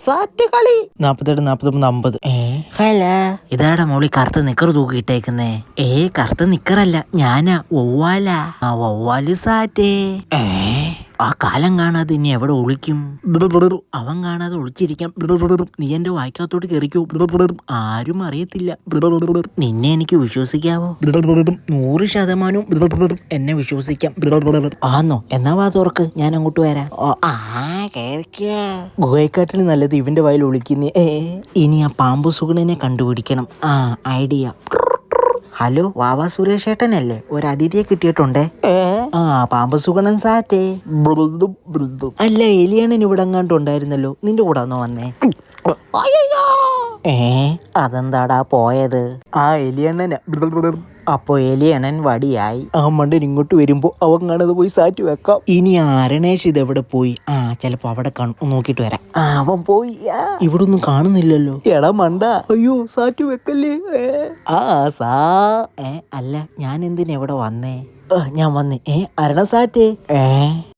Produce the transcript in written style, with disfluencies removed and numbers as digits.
സാറ്റ് കളി 48 49 50. ഹല ഇതാടാ മോളി കറുത്ത നിക്കറ് തൂക്കിയിട്ടേക്കുന്നേ. കറുത്ത നിക്കറല്ല, ഞാനാ വവ്വാലാ. വവ്വാല് സാറ്റേ. ആ കാലം കാണാതെ ഇനി എവിടെ ഒളിക്കും? അവൻ കാണാതെ ഒളിച്ചിരിക്കാം. നീ എന്റെ വായിക്കാത്തോട്ട് കയറിക്കോ. ആരും അറിയത്തില്ല. നിന്നെ എനിക്ക് വിശ്വസിക്കാവോ? 100% എന്നെ വിശ്വസിക്കാം. ആന്നോ? എന്നാ വാ തുറക്ക്, ഞാൻ അങ്ങോട്ട് വരാം. ഗുഹയെക്കാട്ടിൽ നല്ലത് ഇവന്റെ വായിൽ ഒളിക്കുന്നേ. ഇനി ആ പാമ്പു സുഗുണനെ കണ്ടുപിടിക്കണം. ഐഡിയ. ഹലോ, വാവാ സുരേഷ് ഏട്ടനല്ലേ? ഒരു അതിഥിയെ കിട്ടിയിട്ടുണ്ടേ. പാമ്പ് സുഗണൻ സാറ്റേ. അല്ല, എലിയണ്ണൻ ഇവിടെ എങ്ങാണ്ടുണ്ടായിരുന്നല്ലോ, നിന്റെ കൂടെ ഒന്നോ വന്നേ? അതെന്താടാ പോയത്? എലിയണ്ണന. അപ്പൊ എലിയണ്ണൻ വടിയായി. ആ മണ്ടൻ ഇങ്ങോട്ട് വരുമ്പോ അവൻ കാണാതെ പോയി സാറ്റ് വെക്കാം. ഇനി അരണേഷ് ഇതെവിടെ പോയി? ചിലപ്പോ അവിടെ കാണും, നോക്കിട്ട് വരാം. അവൻ പോയി. ഇവിടെ ഒന്നും കാണുന്നില്ലല്ലോ. എടാ മണ്ട, അയ്യോ സാറ്റ് വെക്കല്ലേ. അല്ല, ഞാൻ എന്തിനാ ഇവിടെ വന്നേ? ഞാൻ വന്നേ. അരണ സാറ്റേ.